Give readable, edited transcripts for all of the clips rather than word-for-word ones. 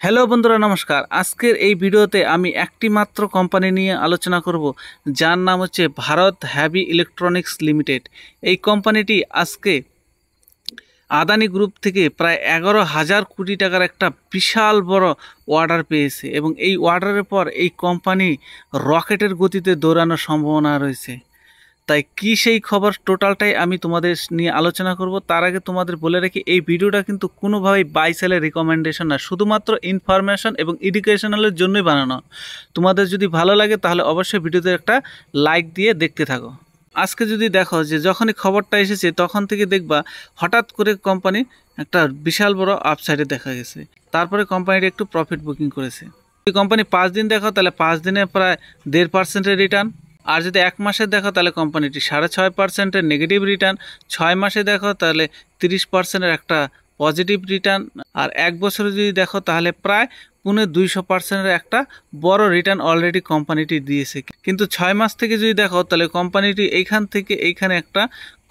Hello বন্ধুরা, নমস্কার। আজকের এই ভিডিওতে আমি একটি মাত্র কোম্পানি নিয়ে আলোচনা করব, যার নাম হচ্ছে ভারত হেভি ইলেকট্রনিক্স লিমিটেড। এই কোম্পানিটি আজকে আদানি গ্রুপ থেকে প্রায় 11,000 কোটি টাকার একটা বিশাল বড় অর্ডার পেয়েছে এবং এই অর্ডারের পর এই কোম্পানি রকেটের গতিতে দৌড়ানোর সম্ভাবনা রয়েছে। তাই কি সেই খবর টোটালটাই আমি তোমাদের নিয়ে আলোচনা করব। তার আগে তোমাদের বলে রাখি, এই ভিডিওটা কিন্তু কোনোভাবেই বাই সেলের রিকমেন্ডেশন না, শুধুমাত্র ইনফরমেশন এবং এডুকেশনালের জন্যই বানানো। তোমাদের যদি ভালো লাগে তাহলে অবশ্যই ভিডিওতে একটা লাইক দিয়ে দেখতে থাকো। আজকে যদি দেখো যে যখনই খবরটা এসেছে তখন থেকে দেখবা হঠাৎ করে কোম্পানি একটা বিশাল বড় আপসাইডে দেখা গেছে। তারপরে কোম্পানিটি একটু প্রফিট বুকিং করেছে। যদি কোম্পানি 5 দিন দেখো তাহলে 5 দিনে প্রায় 1.5% রিটার্ন। আর যদি 1 মাসে দেখো তাহলে কোম্পানিটি 6.5% নেগেটিভ রিটার্ন। 6 মাসে দেখো তাহলে 30% একটা পজিটিভ রিটার্ন। আর 1 বছরে যদি দেখো তাহলে প্রায় 200% একটা বড় রিটার্ন অলরেডি কোম্পানিটি দিয়েছে। কিন্তু 6 মাস থেকে যদি দেখো তাহলে কোম্পানিটি এইখান থেকে এইখানে একটা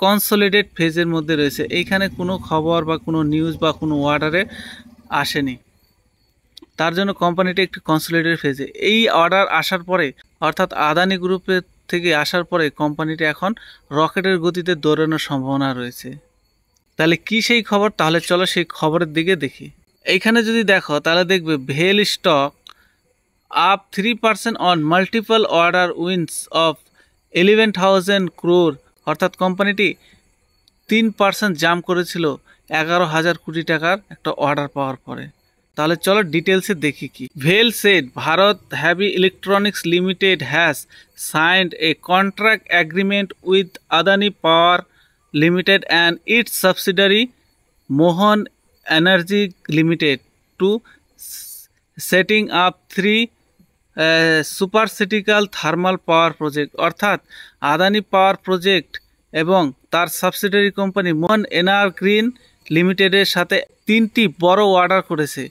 কনসলিডেট ফেজের মধ্যে রয়েছে। এইখানে কোনো খবর বা কোনো নিউজ বা কোনো অর্ডারে আসেনি, তার জন্য কোম্পানিটি একটি কনসলিডেটেড ফেজে। এই অর্ডার আসার পরে, অর্থাৎ আদানি গ্রুপের থেকে আসার পরে কোম্পানিটি এখন রকেটের গতিতে দৌড়ানোর সম্ভাবনা রয়েছে। তাহলে কি সেই খবর? তাহলে চলো সেই খবরের দিকে দেখি। এইখানে যদি দেখো তাহলে দেখবে ভেল stock up 3% on multiple order wins of 11,000 crore। অর্থাৎ কোম্পানিটি 3% জাম্প করেছিল 11,000 কোটি টাকার একটা অর্ডার পাওয়ার পরে। তাহলে চলো ডিটেলসে দেখি কি। ভেল said Bharat heavy electronics limited has signed a contract agreement with Adani power limited and its subsidiary Mohan energy limited to setting up 3 supercritical thermal power project. অর্থাৎ আদানি পাওয়ার প্রজেক্ট এবং তার সাবসিডারি কোম্পানি মোহন এনার্গ্রিন লিমিটেডের সাথে 3টি বড় অর্ডার করেছে,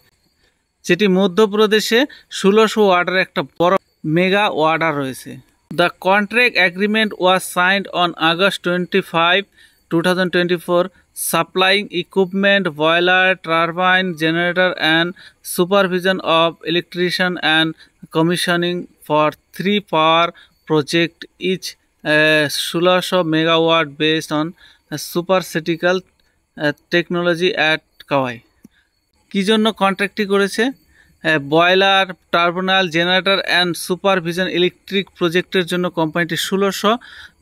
যেটি মধ্যপ্রদেশে 1600 অর্ডার একটা বড় মেগা অর্ডার রয়েছে। The contract agreement was signed on August 25, 2024, supplying equipment, boiler, turbine, generator and supervision of electrician and commissioning for 3 power project each 1600 megawatt based on supercritical technology at Kawai. কী জন্য কন্ট্রাক্টটি করেছে? Boiler, terminal, generator and supervision electric প্রজেক্টের জন্য কোম্পানিটি 1600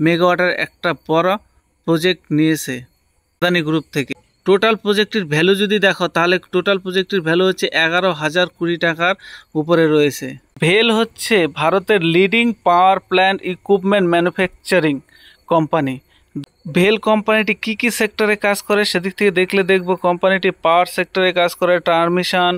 মেগাওয়াটের একটা বড় প্রজেক্ট নিয়েছে আদানি গ্রুপ থেকে। টোটাল প্রজেক্টের ভ্যালু যদি দেখো তাহলে টোটাল প্রজেক্টের ভ্যালু হচ্ছে 11,000 কোটি টাকার উপরে রয়েছে। ভেল হচ্ছে ভারতের leading power plant equipment manufacturing company. ভেল কোম্পানিটি কী কী সেক্টরে কাজ করে সেদিক থেকে দেখবো কোম্পানিটি পাওয়ার সেক্টরে কাজ করে, transmission,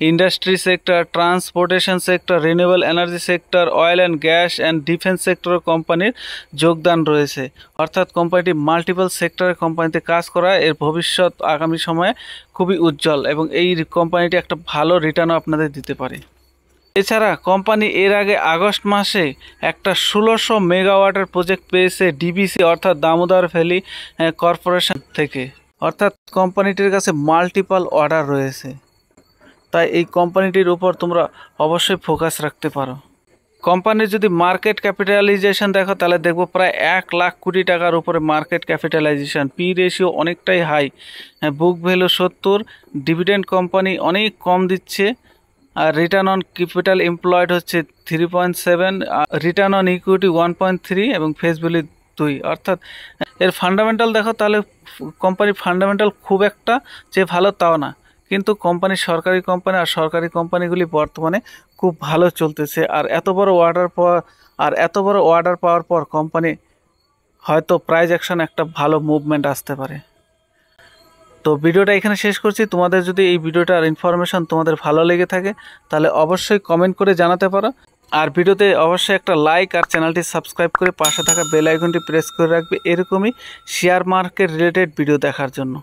industry sector, transportation sector, renewable energy sector, oil and gas and defence সেক্টরে কোম্পানির যোগদান রয়েছে। অর্থাৎ কোম্পানিটি মাল্টিপল সেক্টরে কোম্পানিতে কাজ করা, এর ভবিষ্যৎ আগামী সময়ে খুবই উজ্জ্বল এবং এই কোম্পানিটি একটা ভালো রিটার্নও আপনাদের দিতে পারে। এছাড়া কোম্পানি এর আগে আগস্ট মাসে একটা 1600 মেগাওয়াটের প্রজেক্ট পেয়েছে ডিবিসি অর্থাৎ দামোদর ভ্যালি কর্পোরেশন থেকে। অর্থাৎ কোম্পানিটির কাছে মাল্টিপল অর্ডার রয়েছে, তাই এই কোম্পানিটির উপর তোমরা অবশ্যই ফোকাস রাখতে পারো। কোম্পানির যদি মার্কেট ক্যাপিটালাইজেশন দেখো তাহলে দেখবো প্রায় 1 লাখ কোটি টাকার উপরে মার্কেট ক্যাপিটালাইজেশন। পি রেশিও অনেকটাই high, book value 70, dividend company অনেক কম দিচ্ছে, আর রিটার্ন অন ক্যাপিটাল এমপ্লয়েড হচ্ছে 3.7, রিটার্ন অন ইকুইটি 1.3 এবং ফেস ভ্যালু 2। অর্থাৎ এর ফান্ডামেন্টাল দেখো তাহলে কোম্পানির ফান্ডামেন্টাল খুব একটা যে ভালো তাও না, কিন্তু কোম্পানি সরকারি কোম্পানি, আর সরকারি কোম্পানিগুলি বর্তমানে খুব ভালো চলতেছে। আর এত বড় অর্ডার পাওয়ার পর কোম্পানি হয়তো প্রাইস অ্যাকশন একটা ভালো মুভমেন্ট আসতে পারে। তো ভিডিওটা এখানে শেষ করছি। তোমাদের যদি এই ভিডিওটার ইনফরমেশন তোমাদের ভালো লেগে থাকে তাহলে অবশ্যই কমেন্ট করে জানাতে পারো, আর ভিডিওতে অবশ্যই একটা লাইক আর চ্যানেলটি সাবস্ক্রাইব করে পাশে থাকা বেল আইকনটি প্রেস করে রাখবে এরকমই শেয়ার মার্কেট রিলেটেড ভিডিও দেখার জন্য।